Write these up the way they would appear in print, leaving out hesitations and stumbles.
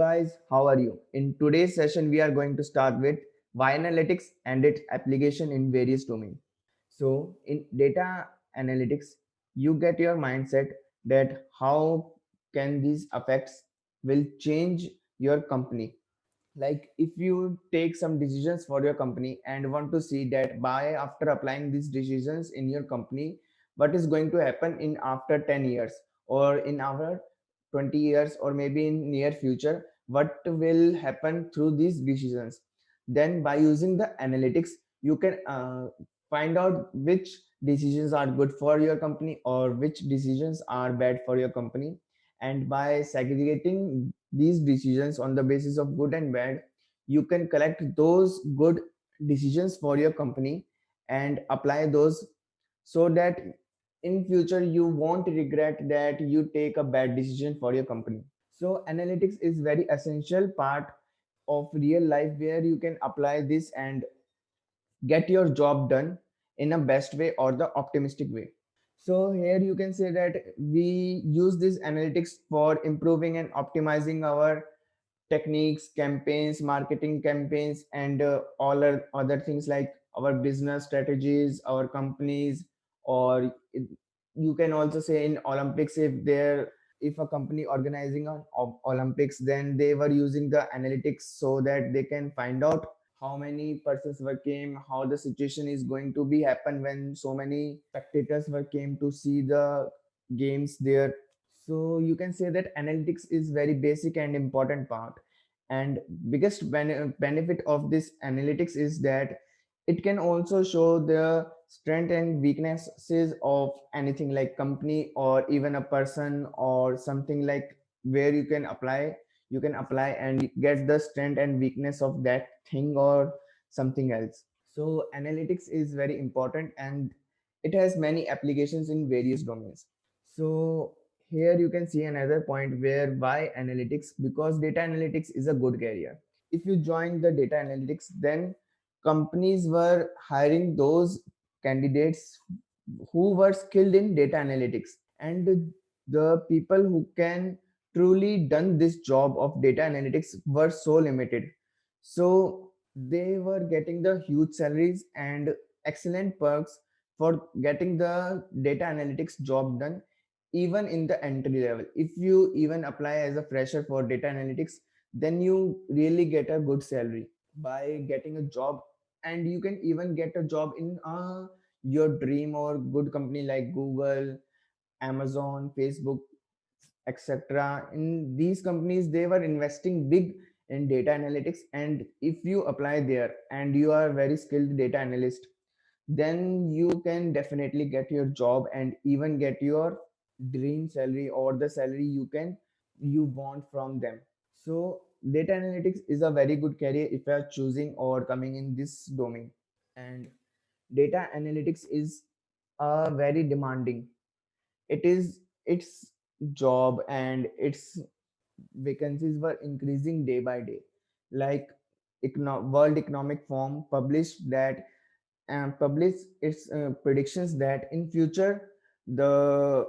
guys, how are you? In today's session, we are going to start with why analytics and its application in various domains. So, in data analytics, you get your mindset that how can these effects will change your company. Like if you take some decisions for your company and want to see that by after applying these decisions in your company, what is going to happen in after 10 years or in our 20 years or maybe in near future, what will happen through these decisions. Then by using the analytics, you can find out which decisions are good for your company or which decisions are bad for your company. And by segregating these decisions on the basis of good and bad, you can collect those good decisions for your company and apply those, so that in future you won't regret that you take a bad decision for your company. So analytics is very essential part of real life where you can apply this and get your job done in a best way or the optimistic way. So here you can say that we use this analytics for improving and optimizing our techniques, campaigns, marketing campaigns, and all other things like our business strategies, our companies, or you can also say in Olympics, if a company organizing an Olympics, then they were using the analytics so that they can find out how many persons were came, how the situation is going to be happen when so many spectators were came to see the games there. So you can say that analytics is very basic and important part. And biggest benefit of this analytics is that it can also show the strength and weaknesses of anything like company or even a person or something, like where you can apply and get the strength and weakness of that thing or something else. So analytics is very important and it has many applications in various domains. So here you can see another point where why analytics, because data analytics is a good career. If you join the data analytics, then companies were hiring those candidates who were skilled in data analytics, and the people who can truly done this job of data analytics were so limited. So they were getting the huge salaries and excellent perks for getting the data analytics job done, even in the entry level. If you even apply as a fresher for data analytics, then you really get a good salary by getting a job. And you can even get a job in your dream or good company like Google, Amazon, Facebook, etc. In these companies, they were investing big in data analytics, and if you apply there and you are very skilled data analyst, then you can definitely get your job and even get your dream salary or the salary you want from them. So data analytics is a very good career if you are choosing or coming in this domain. And data analytics is very demanding. Its job and its vacancies were increasing day by day. Like World Economic Forum published its predictions that the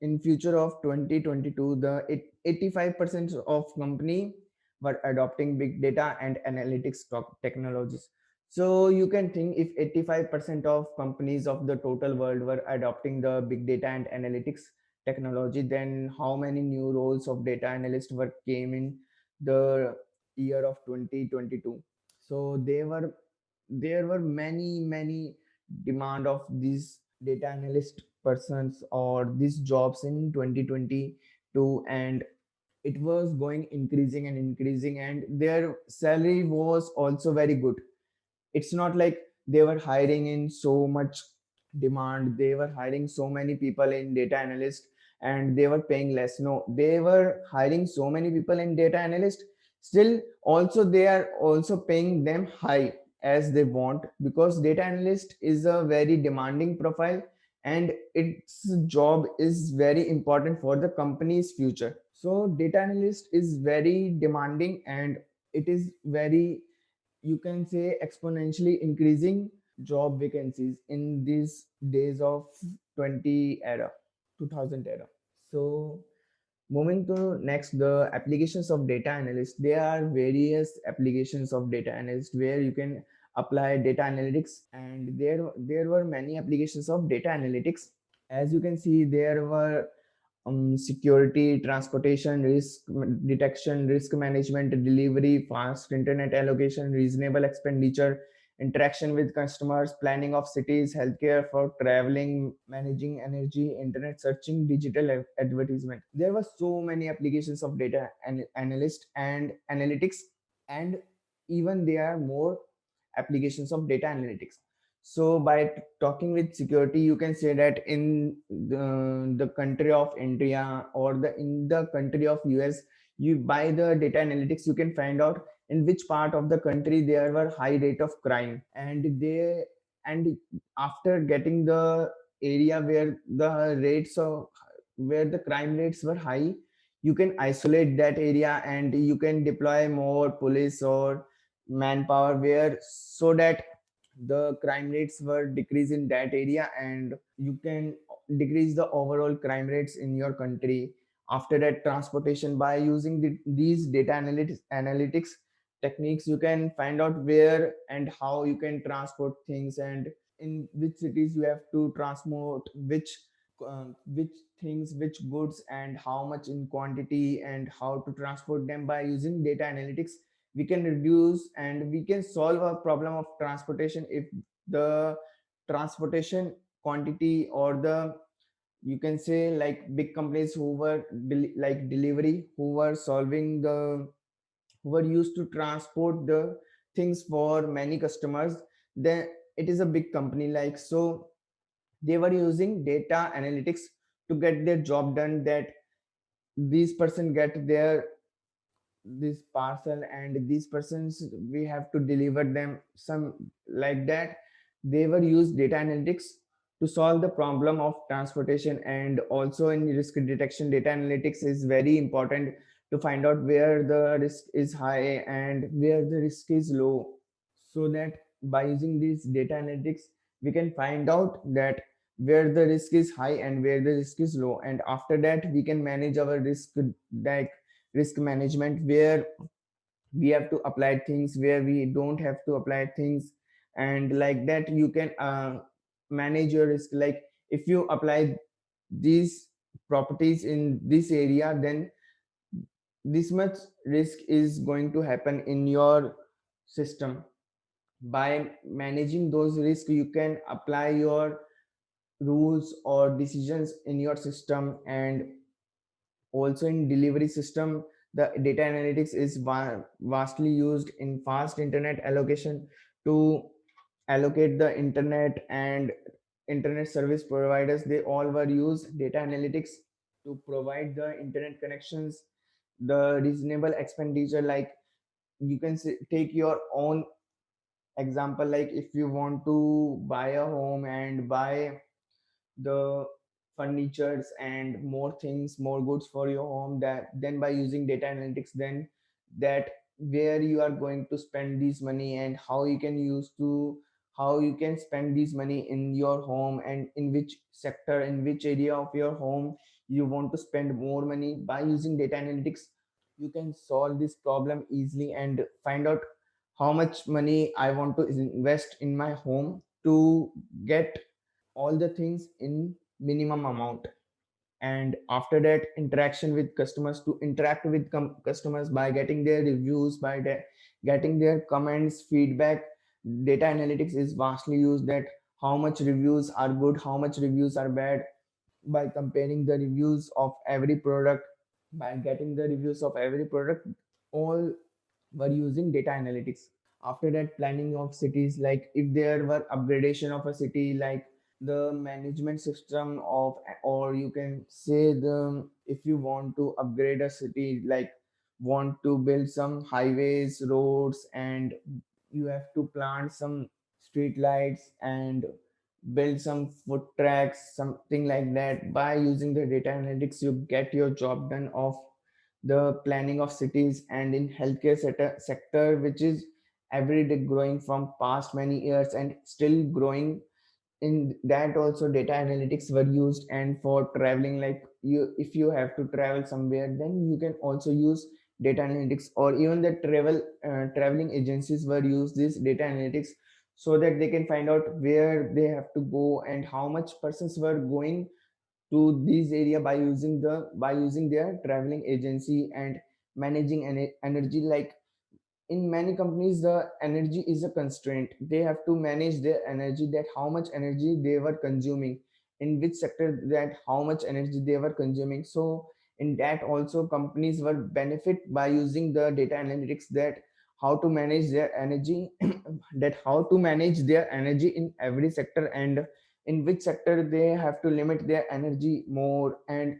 in future of 2022, the 85% of company were adopting big data and analytics technologies. So you can think, if 85% of companies of the total world were adopting the big data and analytics technology, then how many new roles of data analyst were came in the year of 2022. So there were many demand of these data analyst persons or these jobs in 2022, and it was going increasing and increasing, and their salary was also very good. It's not like they were hiring in so much demand, they were hiring so many people in data analyst and they were paying less. No, they were hiring so many people in data analyst, still also they are also paying them high as they want, because data analyst is a very demanding profile and its job is very important for the company's future. So data analyst is very demanding, and it is very, you can say, exponentially increasing job vacancies in these days of 20 era 2000 era. So Moving to next, the applications of data analyst. There are various applications of data analyst where you can apply data analytics, and there were many applications of data analytics. As you can see, there were security, transportation, detection, risk management, delivery, fast internet allocation, reasonable expenditure, interaction with customers, planning of cities, healthcare for traveling, managing energy, internet searching, digital advertisement. There were so many applications of data analyst and analytics, and even there are more applications of data analytics. So by talking with security, you can say that in the country of India or the in the country of US, you by the data analytics you can find out in which part of the country there were high rate of crime, and after getting the area where the rates of where the crime rates were high, you can isolate that area and you can deploy more police or manpower where, so that the crime rates were decreased in that area, and you can decrease the overall crime rates in your country. After that, transportation, by using these data analytics techniques, you can find out where and how you can transport things, and in which cities you have to transport which things, which goods, and how much in quantity, and how to transport them. By using data analytics, we can reduce and we can solve a problem of transportation if the transportation quantity, or the, you can say, like big companies who were like delivery, who were solving the, who were used to transport the things for many customers, then it is a big company, like, so they were using data analytics to get their job done, that these person get their this parcel and these persons we have to deliver them some, like that. They were used data analytics to solve the problem of transportation. And also in risk detection, data analytics is very important to find out where the risk is high and where the risk is low, so that by using these data analytics we can find out that where the risk is high and where the risk is low, and after that we can manage our risk, like risk management, where we have to apply things, where we don't have to apply things, and like that you can manage your risk. Like if you apply these properties in this area, then this much risk is going to happen in your system. By managing those risks, you can apply your rules or decisions in your system. And also in delivery system, the data analytics is vastly used in fast internet allocation, to allocate the internet, and internet service providers, they all were use data analytics to provide the internet connections, the reasonable expenditure. Like you can take your own example, like if you want to buy a home and buy the furnitures and more things, more goods for your home, that then by using data analytics, then that where you are going to spend this money and how you can use to, how you can spend this money in your home, and in which sector, in which area of your home you want to spend more money. By using data analytics, you can solve this problem easily and find out how much money I want to invest in my home to get all the things in minimum amount. And after that, interaction with customers, to interact with customers by getting their reviews, by getting their comments, feedback. Data analytics is vastly used, that how much reviews are good, how much reviews are bad, by comparing the reviews of every product, by getting the reviews of every product, all were using data analytics. After that, planning of cities, like if there were upgradation of a city, like the management system of, or you can say the, if you want to upgrade a city, like want to build some highways, roads, and you have to plant some street lights and build some foot tracks, something like that. By using the data analytics, you get your job done of the planning of cities. And in healthcare sector, which is every day growing from past many years and still growing, in that also data analytics were used. And for traveling, like you if you have to travel somewhere, then you can also use data analytics. Or even the traveling agencies were use this data analytics so that they can find out where they have to go and how much persons were going to this area by using their traveling agency and managing energy. Like in many companies, the energy is a constraint. They have to manage their energy, that how much energy they were consuming, in which sector, that how much energy they were consuming. So in that also companies were benefit by using the data analytics, that how to manage their energy that how to manage their energy in every sector, and in which sector they have to limit their energy more, and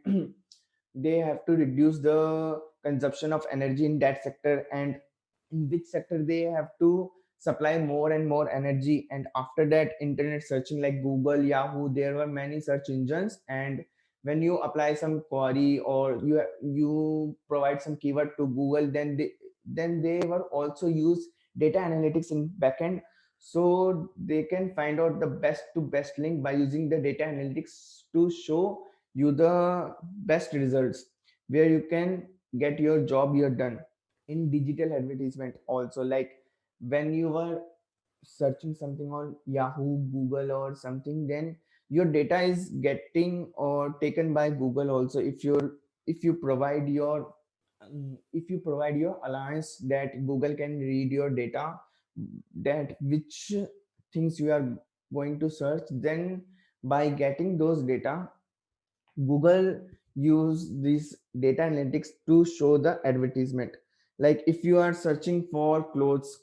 they have to reduce the consumption of energy in that sector, and in which sector they have to supply more and more energy. And after that, internet searching like Google, Yahoo, there were many search engines, and when you apply some query or you provide some keyword to Google, then they were also use data analytics in backend, so they can find out the best to best link by using the data analytics to show you the best results where you can get your job you're done. In digital advertisement also, like when you were searching something on Yahoo, Google or something, then your data is getting or taken by Google also. If you provide your if you provide your allowance, that Google can read your data, that which things you are going to search, then by getting those data, Google use this data analytics to show the advertisement. Like if you are searching for clothes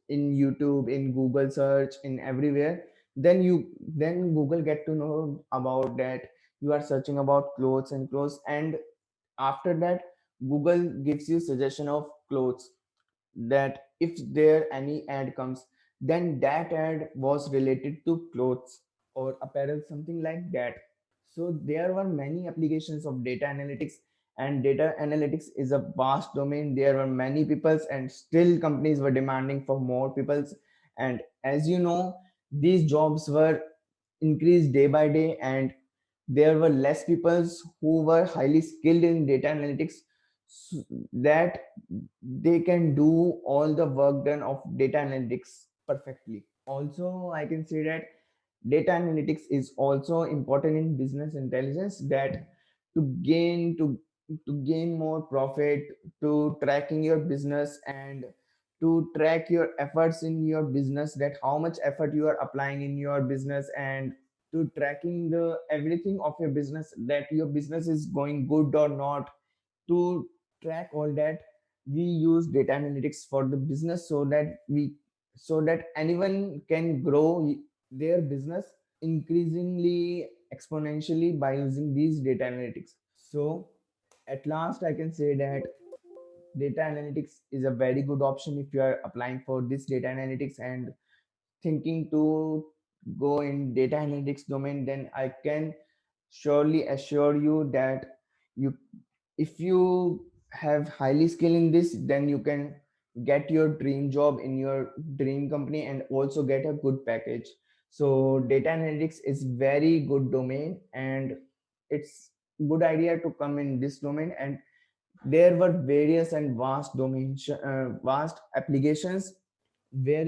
in YouTube, in Google search, in everywhere, then Google get to know about that you are searching about clothes, and after that Google gives you suggestion of clothes, that if there any ad comes, then that ad was related to clothes or apparel, something like that. So there were many applications of data analytics, and data analytics is a vast domain. There were many peoples, and still companies were demanding for more peoples. And as you know, these jobs were increased day by day, and there were less peoples who were highly skilled in data analytics, that they can do all the work done of data analytics perfectly. Also, I can say that data analytics is also important in business intelligence, that to gain to gain more profit, to tracking your business, and to track your efforts in your business, that how much effort you are applying in your business, and to tracking the everything of your business, that your business is going good or not. To track all that, we use data analytics for the business, so that anyone can grow their business increasingly exponentially by using these data analytics. So at last I can say that data analytics is a very good option if you are applying for this data analytics and thinking to go in data analytics domain. Then I can surely assure you that you if you have highly skill in this, then you can get your dream job in your dream company and also get a good package. So data analytics is very good domain, and it's good idea to come in this domain. And there were various and vast domains, vast applications where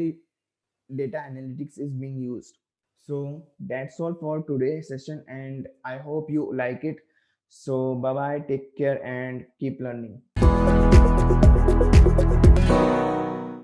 data analytics is being used. So that's all for today's session, and I hope you like it. So bye bye, take care, and keep learning.